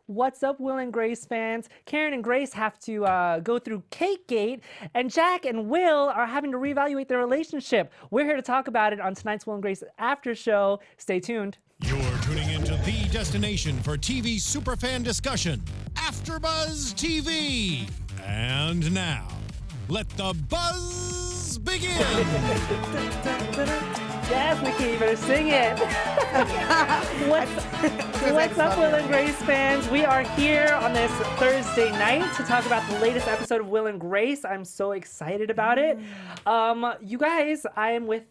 What's up, Will and Grace fans? Karen and Grace have to go through Cake Gate, and Jack and Will are having to reevaluate their relationship. We're here to talk about it on tonight's Will and Grace After Show. Stay tuned. You're tuning into the destination for TV superfan discussion, AfterBuzz TV. And now, let the buzz begin. Yes, Nakia, you better sing it. What's up, Will and Grace fans? We are here on this Thursday night to talk about the latest episode of Will and Grace. I'm so excited about it. You guys, I am with,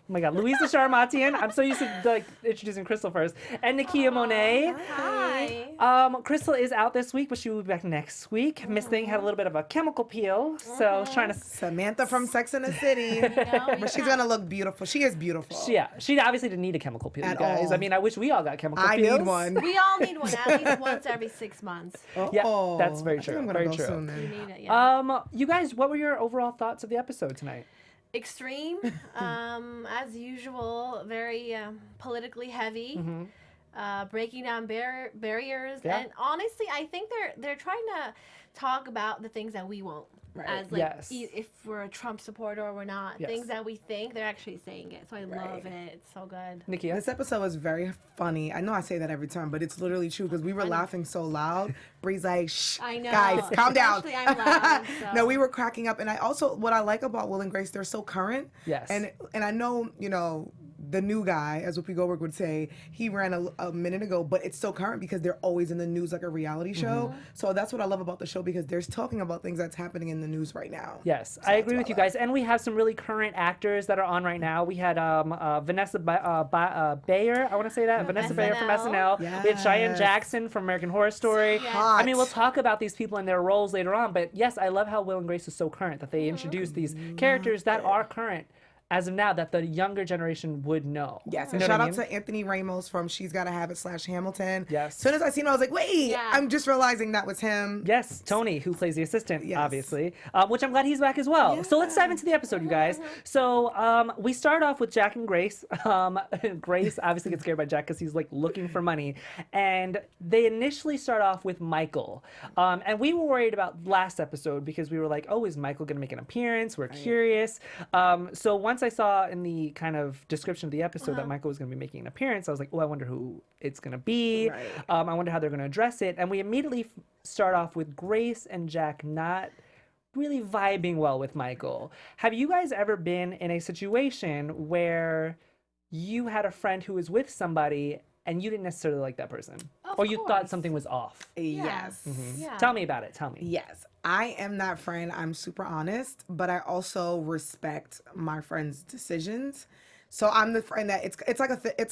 Louiza Sharamatyan. I'm so used to introducing Crystal first. And Nakia Monet. Hi. Crystal is out this week, but she will be back next week. Miss Thing had a little bit of a chemical peel, so trying to... Samantha from Sex and the City. But she's going to look beautiful. She is beautiful. She obviously didn't need a chemical peel, you guys. All. I mean, I wish we all got chemical peels. I need one. We all need one at least once every 6 months. Yeah, that's very I think true. I'm gonna Very go true. soon, then. You need it, yeah. You guys, what were your overall thoughts of the episode tonight? Extreme, as usual, very politically heavy. Breaking down barriers, and honestly, I think they're trying to talk about the things that we won't. Right. As like Yes. if we're a Trump supporter or we're not, Yes. things that we think, they're actually saying it. So I love it. It's so good. Nakia? This episode was very funny. I know I say that every time, but it's literally true because we were laughing so loud. Bree's like, shh, I know. guys, calm down. Especially I'm loud, so. No, we were cracking up. And I also, what I like about Will and Grace, they're so current. Yes. And I know, the new guy, as Whoopi Goldberg would say, he ran a minute ago, but it's so current because they're always in the news like a reality show. So that's what I love about the show because they're talking about things that's happening in the news right now. Yes, So I that's agree what with you love. guys. And we have some really current actors that are on right now. We had Vanessa Bayer, I want to say that. Vanessa Bayer from SNL. We had Cheyenne Yes. Jackson from American Horror Story. Yes. I mean, we'll talk about these people and their roles later on. But yes, I love how Will and Grace is so current, that they introduce these characters that are current as of now, that the younger generation would know. Yes, You and know shout what I out mean? to Anthony Ramos from She's Gotta Have It /Hamilton. Yes. As soon as I seen him, I was like, wait, Yeah. I'm just realizing that was him. Yes, Tony, who plays the assistant, Yes. obviously, which I'm glad he's back as well. So let's dive into the episode, you guys. So we start off with Jack and Grace. Grace obviously gets scared by Jack because he's like looking for money. And they initially start off with Michael. And we were worried about last episode because we were like, oh, is Michael going to make an appearance? We're curious. So once I saw in the kind of description of the episode that Michael was going to be making an appearance, I was like, oh, I wonder who it's going to be. Right. I wonder how they're going to address it. And we immediately start off with Grace and Jack not really vibing well with Michael. Have you guys ever been in a situation where you had a friend who was with somebody and you didn't necessarily like that person? Of Or you thought course. something was off? Yes. Yeah. Tell me about it. Tell me. Yes. I am that friend. I'm super honest, but I also respect my friend's decisions. So I'm the friend that it's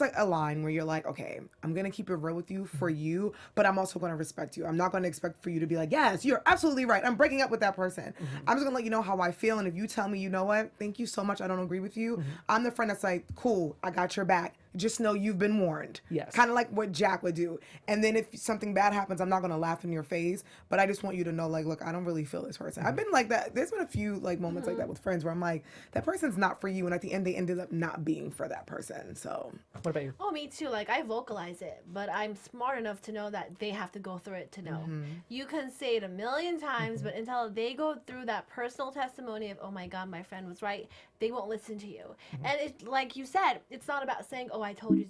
like a line where you're like, okay, I'm gonna keep it real with you for you, but I'm also gonna respect you. I'm not gonna expect for you to be like, yes, you're absolutely right. I'm breaking up with that person. I'm just gonna let you know how I feel, and if you tell me, you know what, thank you so much, I don't agree with you. I'm the friend that's like, cool, I got your back. Just know you've been warned. Yes. Kind of like what Jack would do. And then if something bad happens, I'm not gonna laugh in your face, but I just want you to know, like, look, I don't really feel this person. I've been like that. There's been a few like moments like that with friends where I'm like, that person's not for you, and at the end they ended up not being for that person. So What about you? Oh, me too. Like, I vocalize it, but I'm smart enough to know that they have to go through it to know. You can say it a million times, but until they go through that personal testimony of, oh my God, my friend was right, they won't listen to you. And it's like you said, it's not about saying, oh, I told you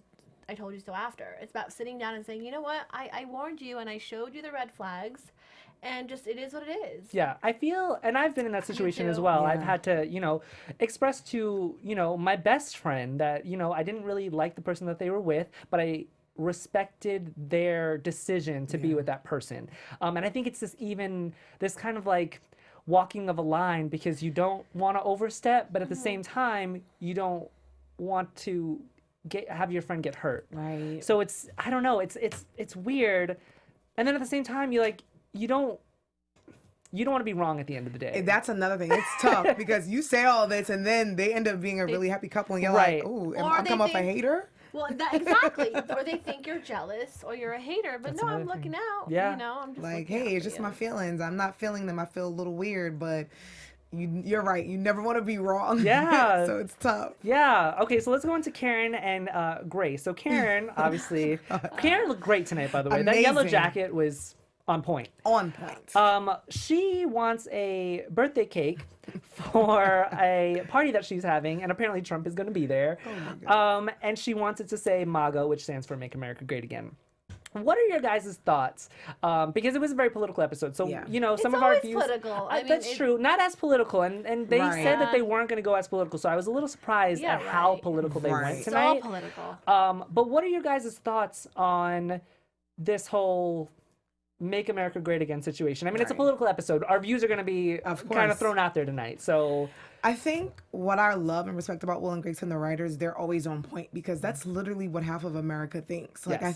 so after. It's about sitting down and saying, you know what, I warned you and I showed you the red flags, and just, it is what it is. Yeah, I feel, and I've been in that situation as too. well. Yeah. I've had to, express to, my best friend that, I didn't really like the person that they were with, but I respected their decision to be with that person. And I think it's this kind of like walking of a line, because you don't want to overstep, but at the same time, you don't want to have your friend get hurt. right. So I don't know, it's weird. And then at the same time, you don't want to be wrong at the end of the day. That's another thing. It's tough because you say all this and then they end up being a really happy couple, and you're Right. like, ooh, Or I'm they come off a think- hater. Well, exactly. Or they think you're jealous or you're a hater, but That's no, I'm another looking out. Yeah. I'm just Like, looking out hey, it's for just you. my feelings. I'm not feeling them. I feel a little weird, but you're right. You never want to be wrong. Yeah. So it's tough. Yeah. Okay, so let's go into Karen and Grace. So Karen, obviously, Karen looked great tonight, by the way. That yellow Amazing. jacket was on point. On point. She wants a birthday cake for a party that she's having, and apparently Trump is going to be there. Oh my God. And she wants it to say MAGA, which stands for Make America Great Again. What are your guys' thoughts? Because it was a very political episode. So, Yeah. you know, some It's of our always views. political. I mean, That's true. Not as political. And they Right. said that they weren't going to go as political. So I was a little surprised Yeah, at how right. political they Right. went It's all tonight. political. But what are your guys' thoughts on this whole Make America Great Again situation? I mean, it's a Right. political episode. Our views are going to be Of kind of course. thrown out there tonight. So, I think what I love and respect about Will and Grace and the writers, they're always on point because that's literally what half of America thinks. Like Yes.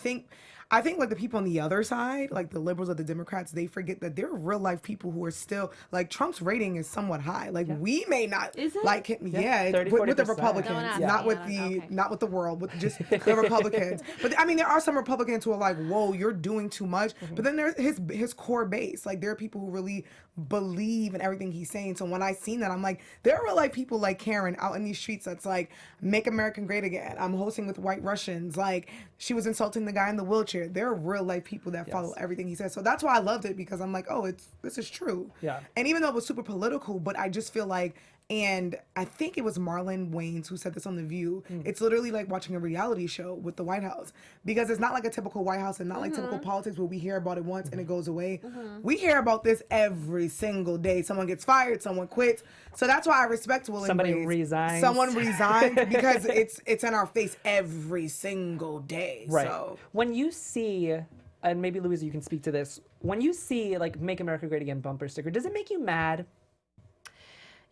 I think like the people on the other side, like the liberals or the Democrats, they forget that there are real life people who are still like Trump's rating is somewhat high. Like we may not Is it? like him. Yeah, 30, with the 40%. Republicans, No one not asked with me. the Okay. not with the world, with just the Republicans. But I mean, there are some Republicans who are like, "Whoa, you're doing too much." But then there's his core base. Like there are people who really believe in everything he's saying. So when I seen that, I'm like, there are like people like Karen out in these streets that's like, make America great again. I'm hosting with white Russians. Like she was insulting the guy in the wheelchair. There are real life people that follow everything he says. So that's why I loved it because I'm like, oh, this is true. Yeah. And even though it was super political, but I just feel like, and I think it was Marlon Wayans who said this on The View. It's literally like watching a reality show with the White House because it's not like a typical White House and not like typical politics where we hear about it once and it goes away. We hear about this every single day. Someone gets fired, someone quits. So that's why I respect Will and Somebody Grace. resigns. Someone resigns because it's in our face every single day. right. So When you see, and maybe Louisa, you can speak to this, when you see like Make America Great Again bumper sticker, does it make you mad?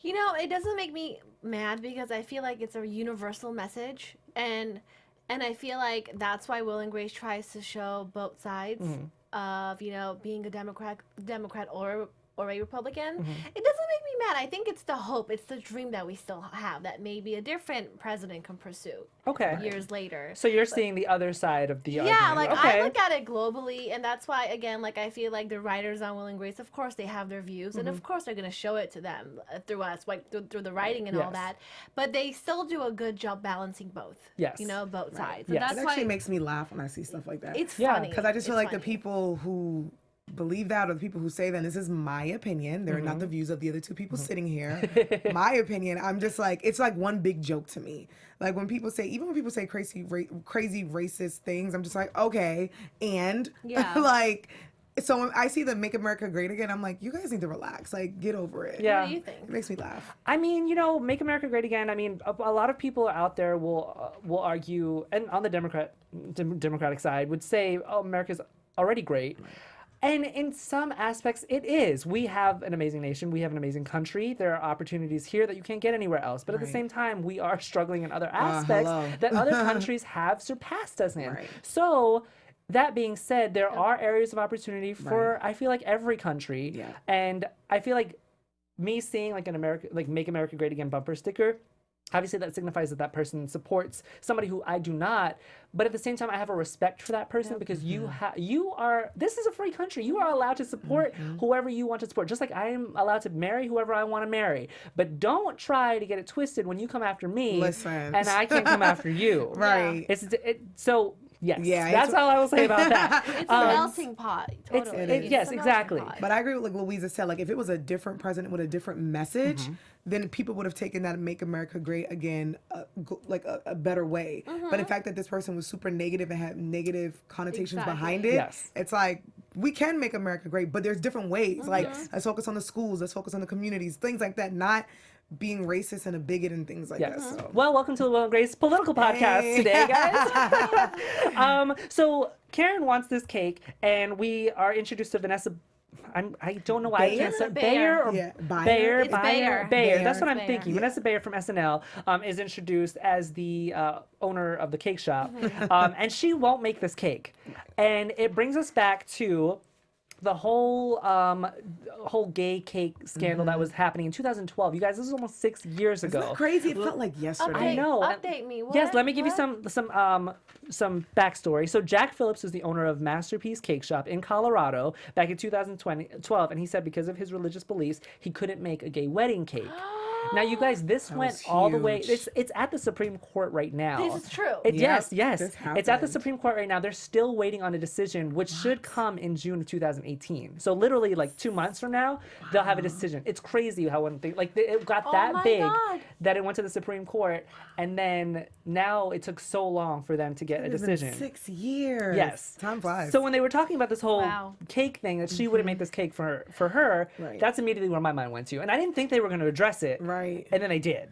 You know, it doesn't make me mad because I feel like it's a universal message, and I feel like that's why Will and Grace tries to show both sides of, you know, being a Democrat or a Republican. It doesn't make me mad. I think it's the hope, it's the dream that we still have that maybe a different president can pursue Okay. years later. So you're seeing the other side of the Yeah, argument. like Okay. I look at it globally, and that's why, again, like I feel like the writers on Will and Grace, of course, they have their views, and of course they're gonna show it to them through us, like through the writing and all Yes. that. But they still do a good job balancing both. Yes. You know, both sides. And Yes. that's it why actually makes me laugh when I see stuff like that. it's Yeah, funny. Because I just feel It's like the funny. people who believe that or the people who say that, and this is my opinion, they're not the views of the other two people sitting here. My opinion, I'm just like, it's like one big joke to me. Like when people say, even when people say crazy racist things, I'm just like, okay. And Yeah. like, so when I see the Make America Great Again, I'm like, you guys need to relax. Like, get over it. Yeah. What do you think? It makes me laugh. I mean, you know, Make America Great Again. I mean, a lot of people out there will argue, and on the Democratic side, would say, "Oh, America's already great." And in some aspects, it is. We have an amazing nation. We have an amazing country. There are opportunities here that you can't get anywhere else. But at the Right. same time, we are struggling in other aspects hello. that other countries have surpassed us in. Right. So, that being said, there are areas of opportunity for, I feel like, every country. Yeah. And I feel like me seeing like an America, like Make America Great Again bumper sticker, obviously that signifies that that person supports somebody who I do not. But at the same time, I have a respect for that person because you are, this is a free country. You are allowed to support whoever you want to support, just like I am allowed to marry whoever I want to marry. But don't try to get it twisted when you come after me Listen. and I can't come after you. Right. So, yes, Yeah, that's it's- all I will say about that. It's a melting pot. Totally. yes, a melting exactly. pot. But I agree with like Louisa said, like if it was a different president with a different message, then people would have taken that Make America Great Again like a better way. But the fact that this person was super negative and had negative connotations Exactly. behind it, Yes. it's like we can make America great, but there's different ways. Like let's focus on the schools, let's focus on the communities, things like that, not being racist and a bigot and things like that. Yes. So. Well, welcome to the Will and Grace political podcast Hey. today, guys. So Karen wants this cake, and we are introduced to Vanessa. I don't know why I can't say Bayer or Yeah, Bayer. Bayer. It's Bayer. Bayer. That's what I'm Bayer. thinking. Vanessa Bayer from SNL is introduced as the owner of the cake shop, and she won't make this cake, and it brings us back to the whole gay cake scandal that was happening in 2012. You guys, this is almost 6 years ago. Isn't that crazy? It felt like yesterday. I know. Update me. What? Yes, let me give you What? some backstory. So Jack Phillips was the owner of Masterpiece Cake Shop in Colorado back in 2012, and he said because of his religious beliefs, he couldn't make a gay wedding cake. Now, you guys, this went was all the way. huge. It's at the Supreme Court right now. This is true. Yes, Yep, yes. this It's at the happened. Supreme Court right now. They're still waiting on a decision, which should come in June of 2018. So literally, like 2 months from now, they'll have a decision. It's crazy how one thing it got Oh that my big God. that it went to the Supreme Court, and then now it took so long for them to get a It's been decision. 6 years. Yes. Time flies. So when they were talking about this whole Wow. cake thing, that she wouldn't make this cake for her, Right. that's immediately where my mind went to. And I didn't think they were going to address it. Right. And then they did.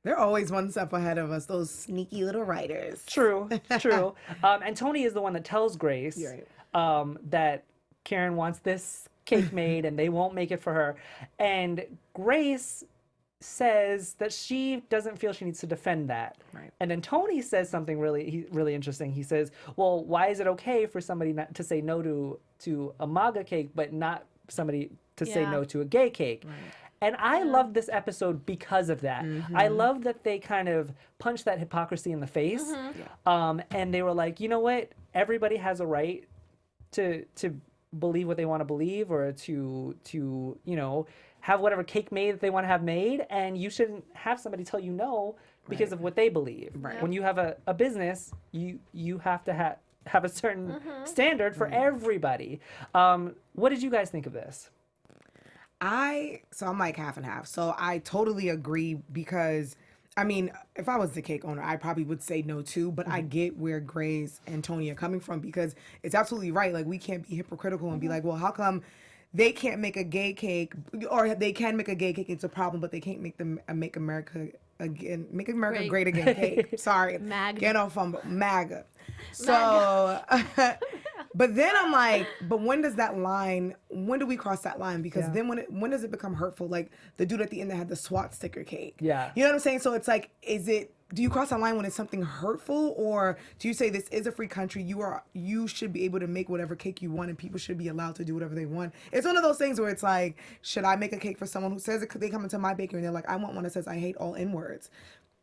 They're always one step ahead of us, those sneaky little writers. True, true. And Tony is the one that tells Grace You're right. that Karen wants this cake made and they won't make it for her. And Grace says that she doesn't feel she needs to defend that. Right. And then Tony says something really interesting. He says, well, why is it okay for somebody not to say no to a MAGA cake, but not somebody to say Yeah. no to a gay cake? And I love this episode because of that. I love that they kind of punched that hypocrisy in the face. And they were like, you know what? Everybody has a right to believe what they want to believe, or to have whatever cake made that they want to have made. And you shouldn't have somebody tell you no because of what they believe. Right. When you have a business, you have to have a certain standard for everybody. What did you guys think of this? So I'm like half and half. So I totally agree because, I mean, if I was the cake owner, I probably would say no too, but I get where Grace and Tony are coming from because it's absolutely right. Like, we can't be hypocritical and be like, well, how come they can't make a gay cake, or they can make a gay cake, it's a problem, but they can't make America great again cake. Sorry. MAGA. Get off on MAGA. So, but then I'm like, but when do we cross that line? Because Yeah. then when does it become hurtful? Like the dude at the end that had the SWAT sticker cake. Yeah. You know what I'm saying? So it's like, do you cross that line when it's something hurtful, or do you say this is a free country? You should be able to make whatever cake you want, and people should be allowed to do whatever they want. It's one of those things where it's like, should I make a cake for someone who says it? They come into my bakery and they're like, I want one that says I hate all N-words.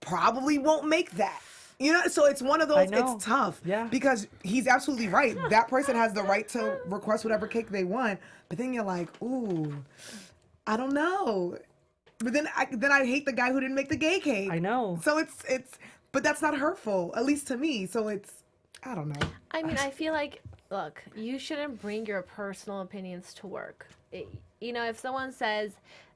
Probably won't make that. You know, so it's one of those, know. it's tough. Yeah. Because he's absolutely right. That person has the right to request whatever cake they want. But then you're like, ooh, I don't know. But then I hate the guy who didn't make the gay cake. I know. So but that's not hurtful, at least to me. So I don't know. I mean, I feel like, look, you shouldn't bring your personal opinions to work. If someone says,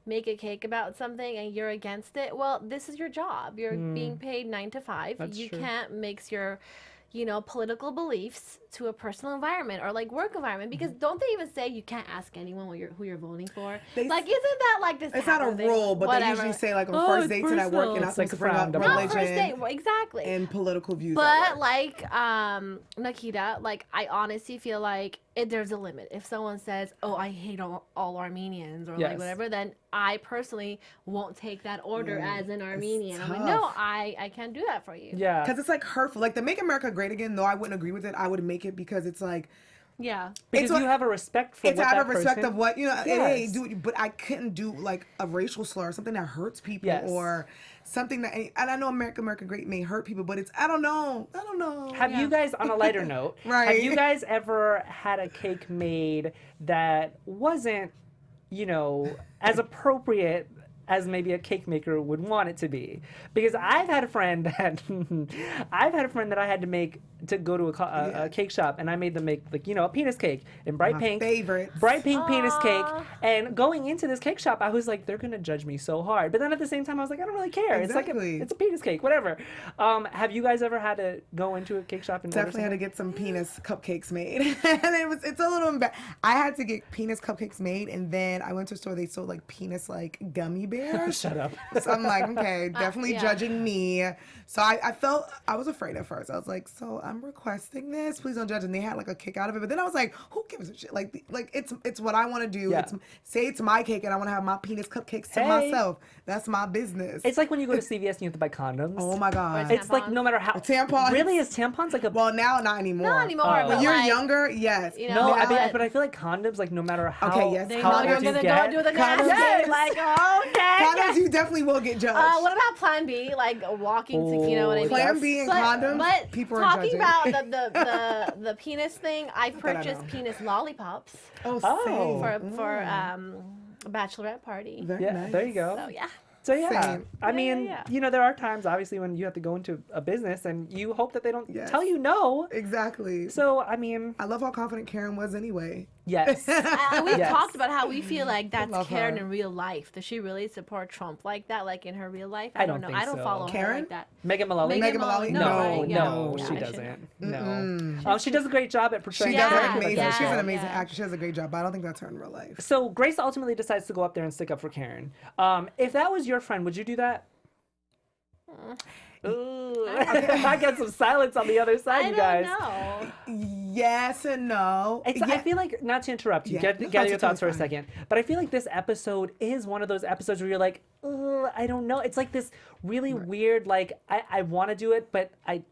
make a cake about something and you're against it, well, this is your job. You're being paid 9 to 5. That's You true. can't mix your political beliefs to a personal environment or like work environment, because don't they even say you can't ask anyone who you're voting for? Isn't that like this? It's not a taboo thing? rule, but Whatever. they usually say like on Oh, first it's dates and at work, you're not personal. It's supposed to like bring up frowned upon. Not first religion date, exactly. and political views. at But work. like Nakia, like I honestly feel like there's a limit. If someone says, "Oh, I hate all Armenians" or Yes. like whatever, then I personally won't take that order as an Armenian. I'm like, tough. no, I can't do that for you. Yeah. Because it's like hurtful. Like the Make America Great Again, though I wouldn't agree with it, I would make it because it's like, Yeah. Because it's you what- have a respect for it's what out that of respect person- of what, hey, Yes. but I couldn't do like a racial slur, something that hurts people, Yes. or something that, and I know America Great may hurt people, but I don't know. Have you guys, on a lighter note, Right. have you guys ever had a cake made that wasn't, as appropriate as maybe a cake maker would want it to be? Because I've had a friend that I had to make to go to a cake shop, and I made them make a penis cake in bright My pink, favorites. bright pink penis cake. Aw. And going into this cake shop, I was like, they're gonna judge me so hard. But then at the same time, I was like, I don't really care. Exactly. It's a penis cake, whatever. Have you guys ever had to go into a cake shop and order Definitely had to something? get some penis cupcakes made. And it's a little I had to get penis cupcakes made, and then I went to a store, they sold like penis gummy bears. Shut up. So I'm like, okay, definitely yeah. judging me. So I was afraid at first. I was like, so I'm I'm requesting this. Please don't judge. And they had like a kick out of it. But then I was like, who gives a shit? Like it's what I want to do. Yeah. Say it's my cake and I want to have my penis cupcakes to myself. That's my business. It's like when you go to CVS and you have to buy condoms. Oh my God. It's like no matter how. Tampons. Really, is tampons like a? Well, now not anymore. Not anymore. When but you're like, younger, yes. You know, No, I mean, but- but I feel like condoms, like no matter how. Okay, yes, They how know you're old you gonna get, go do the Condoms, nasty. yes. Like, okay. Condoms, you definitely will get judged. What about Plan B? Like walking to, you know what I mean? Plan B and condoms, But people are talking judging. about the penis thing, I I purchased know. penis lollipops Oh, Oh. for a bachelorette party. Very Yeah, nice. there you go. So yeah. So yeah, Same. I mean, yeah. you know, there are times obviously when you have to go into a business and you hope that they don't Yes. tell you no. Exactly. So I mean, I love how confident Karen was anyway. yes. We've Yes. talked about how we feel like that's love Karen her. in real life. Does she really support Trump like that, like in her real life? I don't know. think I don't so. follow her Karen? like that. Megan Mullally. Megan Mullally? No, No, right? Yeah. no, Yeah, she I doesn't. shouldn't. No. She does a great job at portraying. She Yeah, does the an character, amazing. but She's that's an it. amazing Yeah. actress. She does a great job, but I don't think that's her in real life. So Grace ultimately decides to go up there and stick up for Karen. If that was your friend, would you do that? Ooh. I got some silence on the other side, I you guys. don't know. Yes and no. It's, Yeah. I feel like, not to interrupt you, Yeah. get No, your it's thoughts for a totally second, but I feel like this episode is one of those episodes where you're like, ugh, I don't know. It's like this really weird, like, I want to do it, but I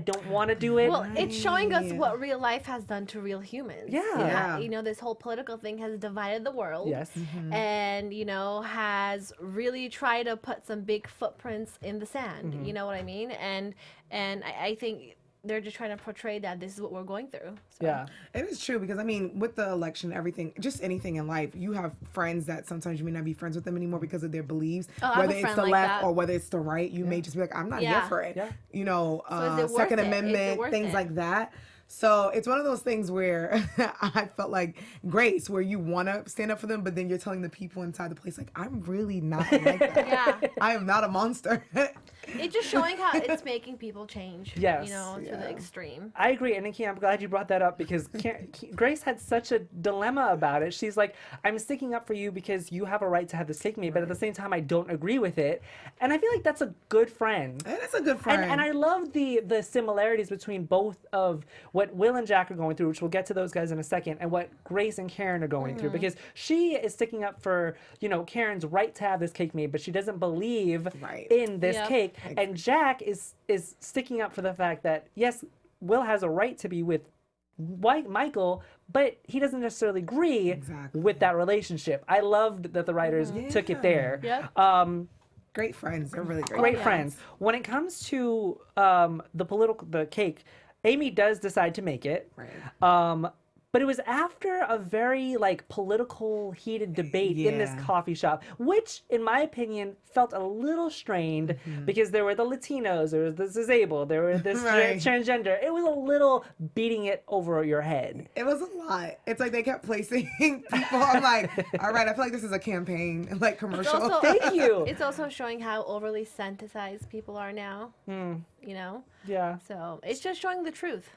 don't want to do it. Well, it's showing us what real life has done to real humans. Yeah. Yeah. You know, this whole political thing has divided the world. Yes. And, you know, has really tried to put some big footprints in the sand. You know what I mean? And I think they're just trying to portray that this is what we're going through. So. Yeah. It is true because I mean, with the election, everything, just anything in life, you have friends that sometimes you may not be friends with them anymore because of their beliefs, Oh, I have a whether it's friend the like left that. or whether it's the right. You may just be like, I'm not here Yeah. for it. Yeah. You know, So is it worth Second it? Is it Amendment, worth things it? like that. So it's one of those things where I felt like Grace, where you want to stand up for them, but then you're telling the people inside the place, like, I'm really not like that. Yeah. I am not a monster. It's just showing how it's making people change. Yes. You know, to Yeah. the extreme. I agree, and Nakia, I'm glad you brought that up because Grace had such a dilemma about it. She's like, I'm sticking up for you because you have a right to have this cake made, but at the same time, I don't agree with it. And I feel like that's a good friend. It is a good friend. And I love the similarities between both of what Will and Jack are going through, which we'll get to those guys in a second, and what Grace and Karen are going through, because she is sticking up for, you know, Karen's right to have this cake made, but she doesn't believe Right. in this Yep. cake. And Jack is sticking up for the fact that, yes, Will has a right to be with Michael, but he doesn't necessarily agree Exactly. with that relationship. I loved that the writers took it there. Yeah. Great friends. They're really great. Great yes. friends. When it comes to the cake, Amy does decide to make it. Right. But it was after a very like political heated debate in this Yeah. coffee shop, which in my opinion felt a little strained because there were the Latinos, there was the disabled, there were this Right. transgender. It was a little beating it over your head. It was a lot. It's like they kept placing people. I'm like, all right, I feel like this is a campaign, like commercial. also- Thank you. It's also showing how overly sensitized people are now. You know? Yeah. So it's just showing the truth.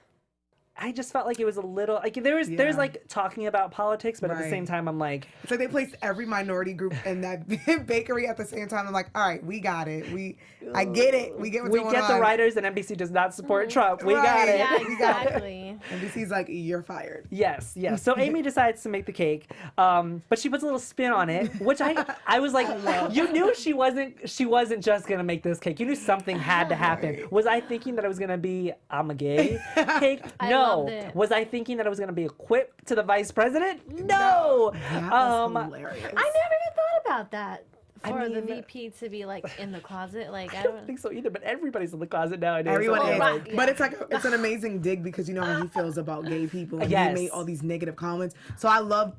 I just felt like it was a little like there's Yeah. like talking about politics, but at the Right. same time I'm like, It's like they placed every minority group in that bakery at the same time. I'm like, all right, we got it. I get it. We get what's we going get on. the writers and NBC does not support Trump. We got Right. it. Yeah, We got it. exactly. NBC's like, you're fired. Yes, yes. So Amy decides to make the cake, but she puts a little spin on it, which I was like, you knew she wasn't just gonna make this cake. You knew something had to happen. Was I thinking that it was gonna be I'm a gay cake? I No. loved it. Was I thinking that it was gonna be a quip to the vice president? No. That was hilarious. I never even thought about that. I For the mean- VP to be like in the closet, like I I don't don't. think so either, but everybody's in the closet nowadays. Everyone so is, I'm right, like, yeah. but it's like it's an amazing dig because you know how he feels about gay people, and Yes. he made all these negative comments. So I love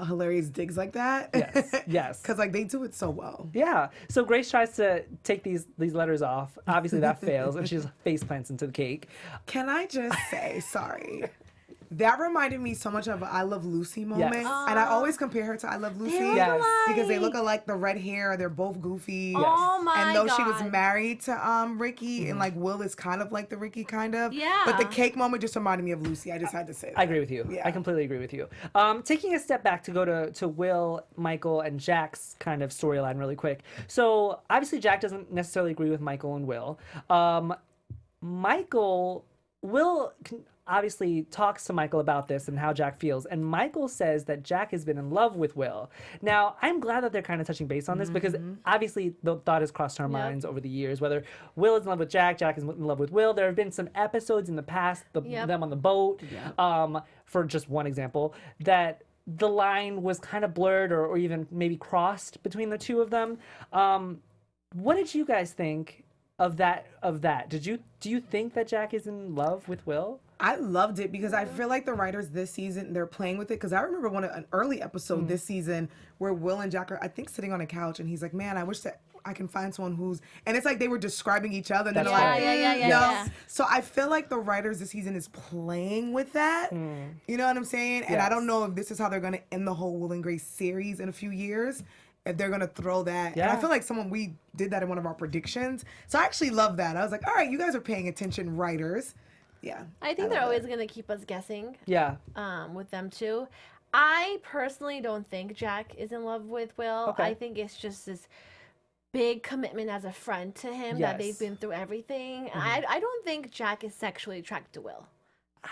hilarious digs like that. Yes, yes. Because like they do it so well. Yeah. So Grace tries to take these letters off. Obviously that fails, and she just face plants into the cake. Can I just say sorry? That reminded me so much of an I Love Lucy moment. Yes. And I always compare her to I Love Lucy. look Yes. Because they alike. look alike, the red hair, they're both goofy. Oh my And though she was God. married to Ricky, and like Will is kind of like the Ricky kind of. Yeah. But the cake moment just reminded me of Lucy. I just had to say that. I agree with you. Yeah. I completely agree with you. Taking a step back to go to Will, Michael, and Jack's kind of storyline really quick. So obviously Jack doesn't necessarily agree with Michael and Will. Michael Will obviously talks to Michael about this and how Jack feels, and Michael says that Jack has been in love with Will. Now, I'm glad that they're kind of touching base on this because obviously the thought has crossed our minds over the years whether Will is in love with Jack, Jack is in love with Will. There have been some episodes in the past, them on the boat, for just one example, that the line was kind of blurred or even maybe crossed between the two of them. What did you guys think of that? Do you think that Jack is in love with Will? I loved it because I feel like the writers this season, they're playing with it. Because I remember an early episode this season where Will and Jack are, I think, sitting on a couch, and he's like, man, I wish that I can find someone who's, and it's like they were describing each other, and they're like, yeah. So I feel like the writers this season is playing with that. You know what I'm saying? And I don't know if this is how they're going to end the whole Will and Grace series in a few years. If they're gonna throw that, and I feel like we did that in one of our predictions. So I actually love that. I was like, all right, you guys are paying attention, writers. Yeah, I think they're always gonna keep us guessing. Yeah. With them too. I personally don't think Jack is in love with Will. Okay. I think it's just this big commitment as a friend to him that they've been through everything. And I don't think Jack is sexually attracted to Will.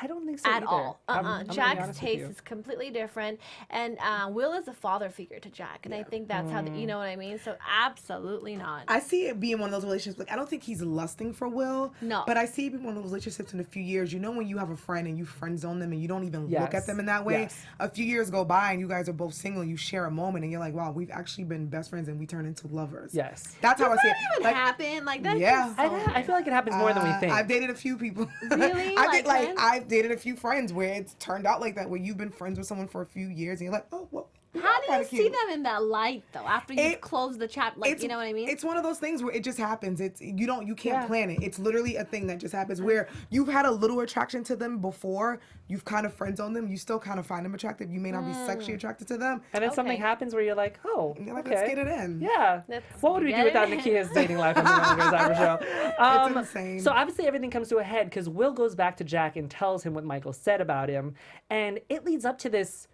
I don't think so At either. all. I'm gonna be Jack's honest with taste you. is completely different, and Will is a father figure to Jack, and I think that's how you know what I mean. So absolutely not. I see it being one of those relationships. Like I don't think he's lusting for Will. No. But I see it being one of those relationships in a few years. You know when you have a friend and you friend zone them and you don't even look at them in that way. Yes. A few years go by and you guys are both single. You share a moment and you're like, wow, we've actually been best friends and we turn into lovers. Yes. That's how I see it. Does that even happen? Like that's Yeah. just so I feel like it happens more than we think. I've dated a few people. Really? I've dated a few friends where it's turned out like that, where you've been friends with someone for a few years and you're like, oh, well. How do you kinda see cute. them in that light though? After you close the chat, like you know what I mean? It's one of those things where it just happens. You can't plan it. It's literally a thing that just happens where you've had a little attraction to them before. You've kind of friend zoned them. You still kind of find them attractive. You may not be sexually attracted to them. And then something happens where you're like, oh, You're like, okay. let's get it in. Yeah. What would we do get without it in. Nakia's dating life on the Will and Grace AfterShow? It's insane. So obviously everything comes to a head because Will goes back to Jack and tells him what Michael said about him, and it leads up to this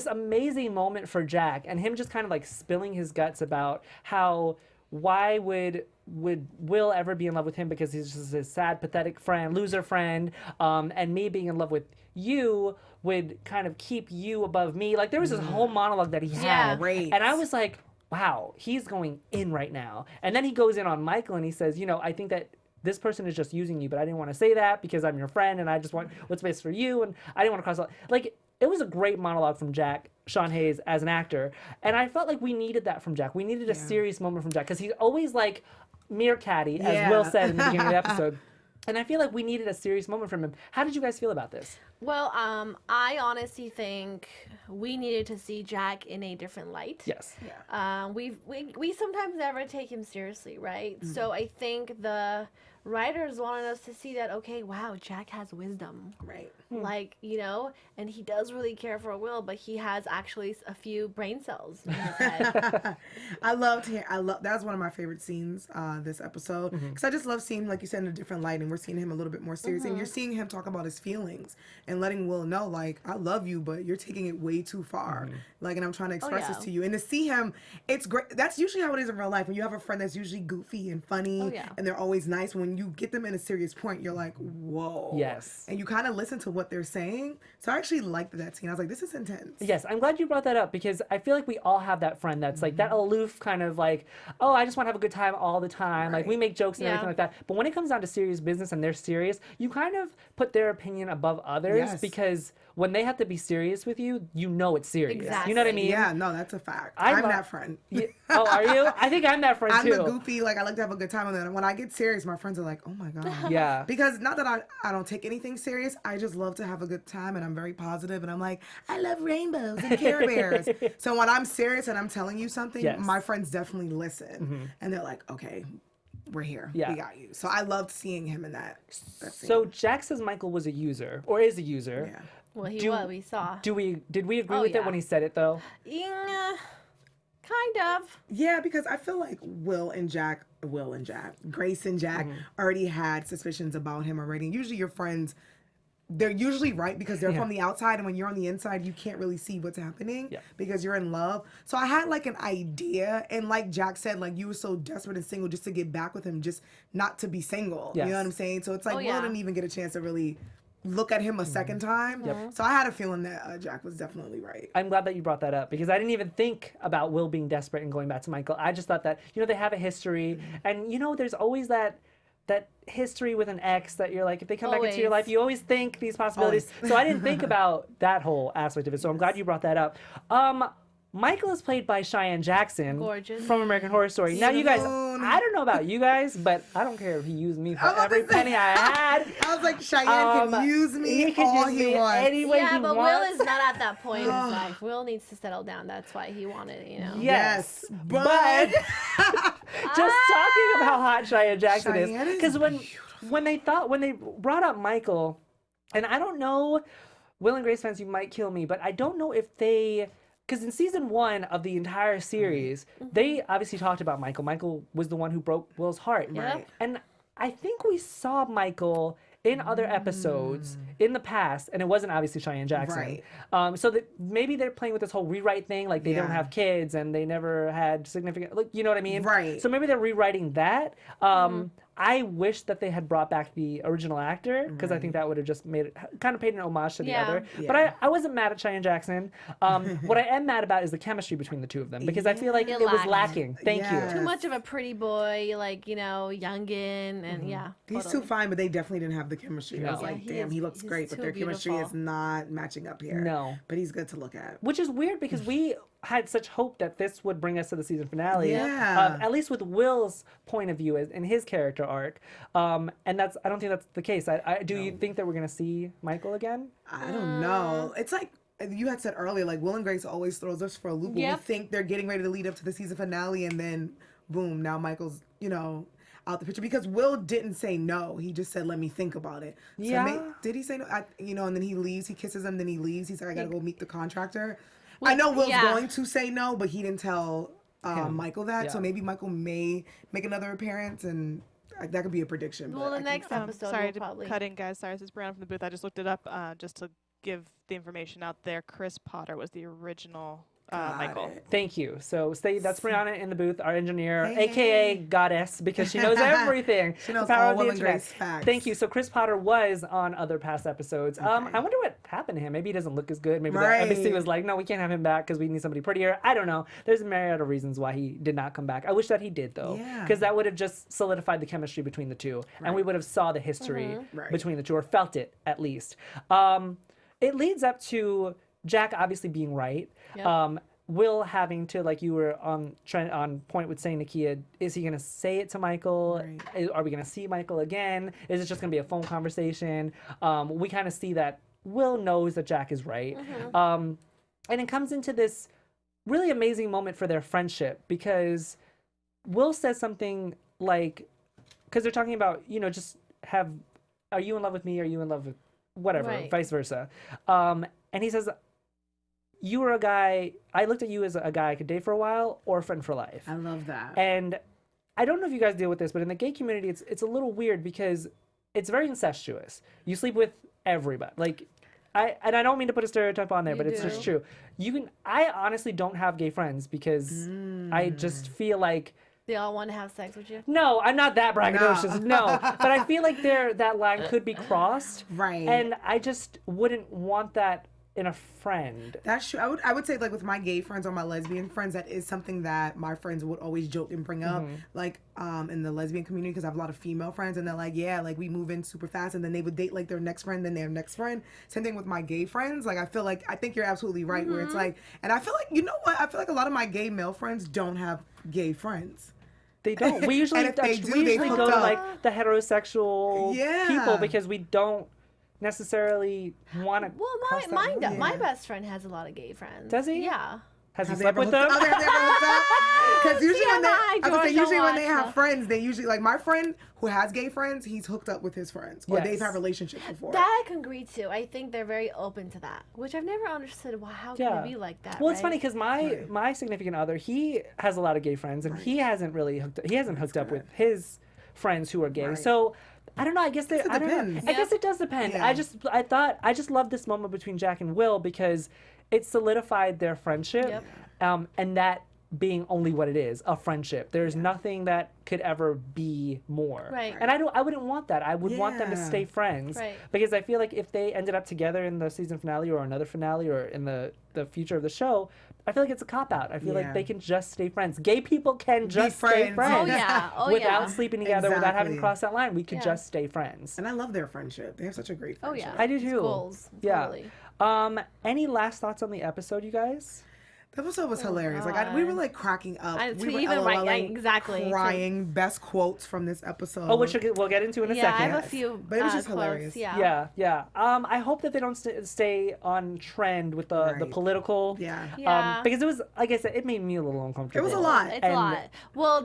amazing moment for Jack and him just kind of like spilling his guts about how why would Will ever be in love with him because he's just his sad, pathetic friend, loser friend, and me being in love with you would kind of keep you above me. Like there was this whole monologue that he had, Great. and I was like, wow, he's going in right now. And then he goes in on Michael and he says, you know, I think that this person is just using you, but I didn't want to say that because I'm your friend and I just want what's best for you, and I didn't want to cross out. Like, it was a great monologue from Jack, Sean Hayes, as an actor. And I felt like we needed that from Jack. We needed a serious moment from Jack because he's always like meerkatty, as Will said in the beginning of the episode. And I feel like we needed a serious moment from him. How did you guys feel about this? Well, I honestly think we needed to see Jack in a different light. Yes. We sometimes never take him seriously, right? So I think the writers wanted us to see that, okay, wow, Jack has wisdom. Right. Like, you know, and he does really care for Will, but he has actually a few brain cells in his head. That's one of my favorite scenes this episode because I just love seeing, like you said, in a different light, and we're seeing him a little bit more serious, and you're seeing him talk about his feelings and letting Will know, like, I love you, but you're taking it way too far. Like, and I'm trying to express this to you, and to see him, it's great. That's usually how it is in real life. When you have a friend that's usually goofy and funny, and they're always nice. When you get them in a serious point, you're like, whoa. Yes. And you kind of listen to what they're saying. So I actually liked that scene. I was like, this is intense. Yes, I'm glad you brought that up because I feel like we all have that friend that's like that aloof kind of like, oh, I just want to have a good time all the time. Like we make jokes and everything like that. But when it comes down to serious business and they're serious, you kind of put their opinion above others because when they have to be serious with you, you know it's serious. Exactly. You know what I mean? Yeah, no, that's a fact. I'm that friend. Oh, are you? I think I'm that friend too. I'm the goofy, like I like to have a good time with it. When I get serious, my friends are like, oh my God. Yeah. Because not that I don't take anything serious, I just love to have a good time and I'm very positive and I'm like, I love rainbows and Care Bears. So when I'm serious and I'm telling you something, my friends definitely listen. And they're like, okay, we're here. Yeah. We got you. So I loved seeing him in that scene. So Jack says Michael was a user or is a user. Yeah. Well, we saw. Did we agree with it when he said it though? Yeah, kind of. Yeah, because I feel like Grace and Jack already had suspicions about him already. Usually your friends they're usually right because they're Yeah. from the outside, and when you're on the inside, you can't really see what's happening Yeah. because you're in love. So I had like an idea, and like Jack said, like you were so desperate and single just to get back with him, just not to be single. Yes. You know what I'm saying? So it's like Oh, Will yeah. didn't even get a chance to really look at him a second time. So I had a feeling that Jack was definitely right. I'm glad that you brought that up because I didn't even think about Will being desperate and going back to Michael. I just thought that, you know, they have a history, and, you know, there's always that history with an ex that you're like, if they come back into your Always. life, you always think these possibilities. So I didn't think about that whole aspect of it. So I'm glad you brought that up. Michael is played by Cheyenne Jackson Gorgeous. from American Horror Story. Now, you guys, Moon. I don't know about you guys, but I don't care if he used me for I was every about to say- penny I had. I was like, Cheyenne can use me He can all use he me wants. any way Yeah, he but wants. Will is not at that point in his life. Will needs to settle down. That's why he wanted it, you know. Yes, but just talking about how hot Cheyenne Jackson Cheyenne is, is because when they brought up Michael, and I don't know, Will and Grace fans, you might kill me, but I don't know if they, because in season 1 of the entire series, they obviously talked about Michael. Michael was the one who broke Will's heart, Yep. and I think we saw Michael in other episodes in the past, and it wasn't obviously Cheyenne Jackson. Right. So that maybe they're playing with this whole rewrite thing, like they don't Yeah. have kids and they never had significant, like, you know what I mean? Right. So maybe they're rewriting that. I wish that they had brought back the original actor because I think that would have just made it kind of paid an homage to the Yeah. other. Yeah. But I wasn't mad at Cheyenne Jackson. What I am mad about is the chemistry between the two of them because I feel like It it was lacked. lacking. Thank Yeah. you. Too much of a pretty boy, like, you know, youngin, and yeah. He's totally. too fine, but they definitely didn't have the chemistry. I was No. like, Yeah, he damn, is- he looks he's great, but too their chemistry beautiful. is not matching up here. No. But he's good to look at. Which is weird because we had such hope that this would bring us to the season finale. Yeah. At least with Will's point of view in his character arc. And I don't think that's the case. Do you think that we're going to see Michael again? I don't know. It's like you had said earlier, like Will and Grace always throws us for a loop. When Yep. we think they're getting ready to lead up to the season finale, and then boom, now Michael's, out the picture because Will didn't say no. He just said, "Let me think about it." So Yeah. did he say no? And then he leaves. He kisses him. Then he leaves. He's like, "I gotta go meet the contractor." I know Will's yeah. going to say no, but he didn't tell Michael that. So Yeah. maybe Michael may make another appearance, and that could be a prediction. Well, but the next episode Sorry will to probably. cut in, guys. Sorry, this is Brianna from the booth. I just looked it up just to give the information out there. Chris Potter was the original Michael. Thank you. So that's Brianna in the booth, our engineer, Hey, aka hey. Goddess, because she knows everything. She knows The power all of the Will and internet. Grace facts. Thank you. So Chris Potter was on other past episodes. I wonder what happened to him. Maybe he doesn't look as good. Maybe the NBC Right. was like, no, we can't have him back because we need somebody prettier. I don't know. There's a myriad of reasons why he did not come back. I wish that he did though, Yeah. because that would have just solidified the chemistry between the two, and we would have saw the history Right. between the two, or felt it at least. It leads up to Jack obviously being right. Yep. Will having to, like you were on point with saying, Nakia, is he going to say it to Michael? Are we going to see Michael again? Is it just going to be a phone conversation? We kind of see that Will knows that Jack is right. And it comes into this really amazing moment for their friendship because Will says something like, because they're talking about, are you in love with me? Are you in love with whatever, Right. vice versa. And he says, you were a guy, I looked at you as a guy I could date for a while or a friend for life. I love that. And I don't know if you guys deal with this, but in the gay community, it's a little weird because it's very incestuous. You sleep with everybody. Like, I don't mean to put a stereotype on there, but it's just true. I honestly don't have gay friends because I just feel like, They all want to have sex with you. no, I'm not that braggadocious. No. But I feel like that line could be crossed. Right. And I just wouldn't want that in a friend. That's true. I would say, like, with my gay friends or my lesbian friends, that is something that my friends would always joke and bring up, like, in the lesbian community, because I have a lot of female friends, and they're like, yeah, like, we move in super fast, and then they would date, like, their next friend, then their next friend. Same thing with my gay friends. Like, I think you're absolutely right, where it's like, and I feel like, you know what? I feel like a lot of my gay male friends don't have gay friends. They don't. We usually, And if they do, we they usually hooked go to up. like the heterosexual Yeah. people because we don't necessarily want to. Well, my best friend has a lot of gay friends. Does he? Yeah. Has he Have they slept ever with them? hooked up? Have they ever hooked up? Because usually when TMI, I would say Georgia usually when they Watch. have friends, they usually, like, my friend who has gay friends, he's hooked up with his friends, or Yes. they've had relationships before. That I can agree to. I think they're very open to that, which I've never understood. Wow, how can it be like that? Well, it's right? funny because my significant other, he has a lot of gay friends, and he hasn't really hooked up with his friends who are gay. Right. So I don't know. I guess they. I don't know. depends. I guess it does depend. Yeah. I just love this moment between Jack and Will because it solidified their friendship, and that being only what it is, a friendship. There's nothing that could ever be more. Right. And I wouldn't want that. I would want them to Yeah. stay friends. Right. Because I feel like if they ended up together in the season finale or another finale or in the future of the show, I feel like it's a cop-out. I feel like Yeah. they can just stay friends. Gay people can just stay friends. friends. Oh yeah. Oh without yeah. sleeping together, without having to Exactly. cross that line. We could Yeah. just stay friends. And I love their friendship. They have such a great Oh friendship. yeah. I do It's too. Goals. Yeah. Totally. Any last thoughts on the episode, you guys? The episode was hilarious. Like we were like cracking up. To we even were right, LOLing, exactly. crying. Best quotes from this episode. Oh, which we'll get into in a Yeah, I second. have a few. But it was just quotes, hilarious. Yeah. Yeah. I hope that they don't stay on trend with the Right. political. Yeah. Yeah. Because it was, like I said, it made me a little uncomfortable. It was a lot. It's And- a lot. Well,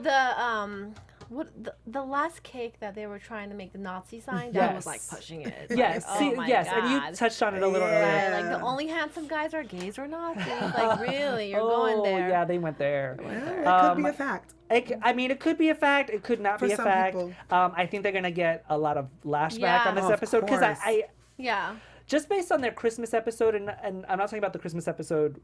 the last cake that they were trying to make the Nazi sign, that was like Yes. pushing it. Yes, Like, see, oh my yes, God. and you touched on it a little Yeah. earlier. Like the only handsome guys are gays or Nazis. Like really, you're going there. Yeah, they went there. Yeah, it could be a fact. It could be a fact. It could not For be a some fact. people. I think they're gonna get a lot of lashback Yeah. on this Of episode because course. I Yeah. just based on their Christmas episode, and I'm not talking about the Christmas episode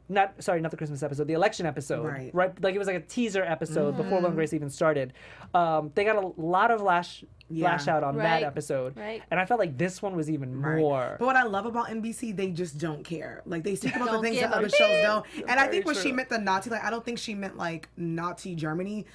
not the Christmas episode, the election episode, Right. Like it was like a teaser episode before Will and Grace even started. They got a lot of lash out on that Right. episode, Right. and I felt like this one was even Right. more. But what I love about NBC, they just don't care. Like they speak about the Don't things give that a other shows beep. don't. And I Very think when she true. meant the Nazi, like I don't think she meant like Nazi Germany.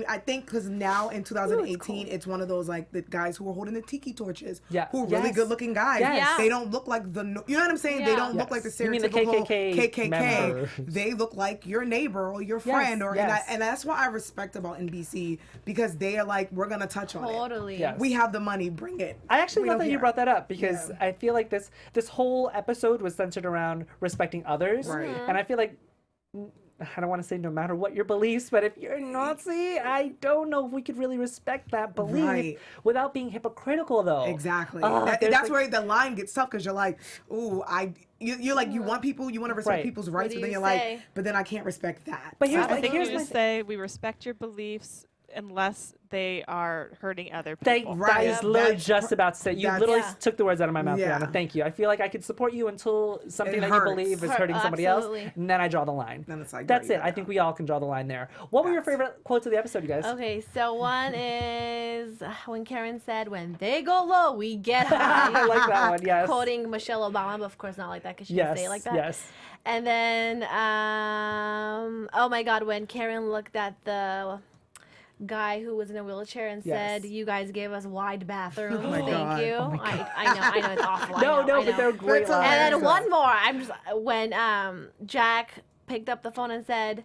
I think because now in 2018, it's one of those like the guys who are holding the tiki torches, Yeah. who are really Yes. good looking guys. Yes. Yeah. They don't look like you know what I'm saying? They Yeah. don't look like the Yes. You mean the stereotypical KKK members. They look like your neighbor or your friend, yes. and that's what I respect about NBC because they are like we're gonna touch on it. Totally. Yes. We have the money, bring it. I actually We love don't that you care. brought that up because Yeah. I feel like this whole episode was centered around respecting others, Right. and I feel like I don't want to say no matter what your beliefs, but if you're a Nazi, I don't know if we could really respect that belief Right. without being hypocritical, though. Exactly. There's That's like- where the line gets tough because you're like, ooh, you're like, you want people, you want to respect Right. people's rights, do but then you you're say? like, but then I can't respect that. But here's So the I thing. think you Here's my just say we respect your beliefs unless they are hurting other people. That Right. is literally That's just about to say. You that's- literally Yeah. took the words out of my mouth, Yeah. Brianna. Thank you. I feel like I could support you until something It that hurts. you believe is Hurt- hurting somebody else, absolutely. and then I draw the line. Then it's like, That's girl, it. you I gotta think go. we all can draw the line there. What were your Yes. favorite quotes of the episode, you guys? Okay, so one is when Karen said, "When they go low, we get high." I like that one. Yes. Quoting Michelle Obama, but of course not like that because she Yes. didn't say it like that. Yes. And then, oh my God, when Karen looked at the guy who was in a wheelchair and said, Yes. "You guys gave us wide bathrooms. my Thank God. you." Oh my I know it's awful. I No, know, I but they're know. great That's lines. And then hilarious. one more. I'm just when Jack picked up the phone and said,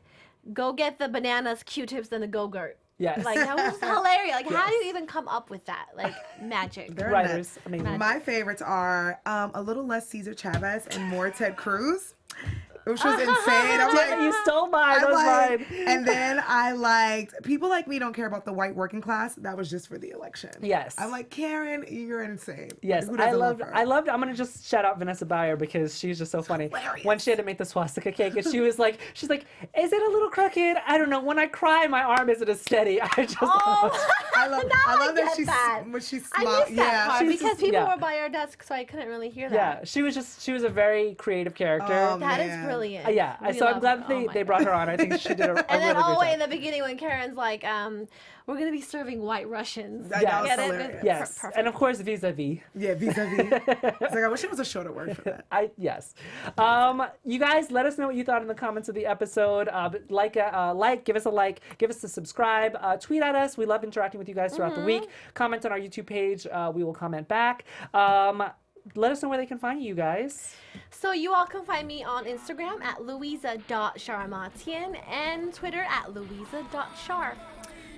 "Go get the bananas, Q-tips, and the Go-Gurt." Yes. Like that was just hilarious. Like how Yes. do you even come up with that? Like magic. They're Writers. nuts. Amazing. My favorites are a little less Cesar Chavez and more Ted Cruz, which was insane. I'm Yeah, you like, stole mine. That was mine. and then I liked people like me don't care about the white working class. That was just for the election. Yes. I'm like, Karen, you're insane. Yes, Who I doesn't love loved. her? I loved. I'm gonna just shout out Vanessa Bayer because she's just so funny. hilarious. When she had to make the swastika cake, and she was like, "She's like, is it a little crooked? I don't know. When I cry, my arm isn't as steady." I just. Oh, I love now that get she's that. when she I smiled. missed that Yeah, part she's because just- people yeah. were by our desk, so I couldn't really hear that. Yeah, she was a very creative character. That is man. brilliant. Yeah, We so I'm love glad her. that Oh my they God. brought her on. I think she did a And really then good all the way job. in the beginning when Karen's like, "We're gonna be serving White Russians." That Yes. was Get it? hilarious. Yes, Perfect. and of course vis-a-vis. Yeah, vis-a-vis. It's like I wish it was a shorter word for that. Yes. You guys, let us know what you thought in the comments of the episode. Give us a like, give us a subscribe, tweet at us. We love interacting with you guys throughout the week. Comment on our YouTube page. We will comment back. Let us know where they can find you guys. So you all can find me on Instagram at Louiza.Sharamatyan and Twitter at Louiza.Shar.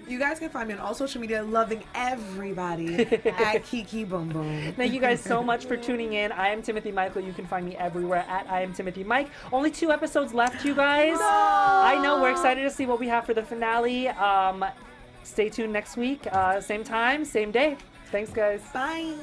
You guys can find me on all social media, loving everybody at Kiki Boom Boom. Thank you guys so much for tuning in. I am Timothy Michael. You can find me everywhere at I am Timothy Mike. Only 2 episodes left, you guys. I know we're excited to see what we have for the finale. Stay tuned next week, same time, same day. Thanks, guys. Bye.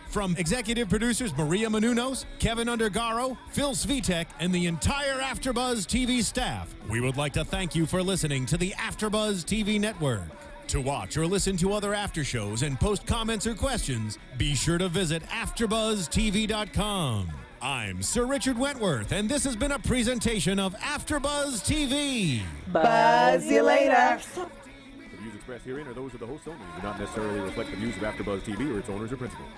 From executive producers Maria Menounos, Kevin Undergaro, Phil Svitek, and the entire AfterBuzz TV staff, we would like to thank you for listening to the AfterBuzz TV network. To watch or listen to other after shows and post comments or questions, be sure to visit AfterBuzzTV.com. I'm Sir Richard Wentworth, and this has been a presentation of AfterBuzz TV. Buzz you later. The views expressed herein are those of the hosts only and do not necessarily reflect the views of AfterBuzz TV or its owners or principals.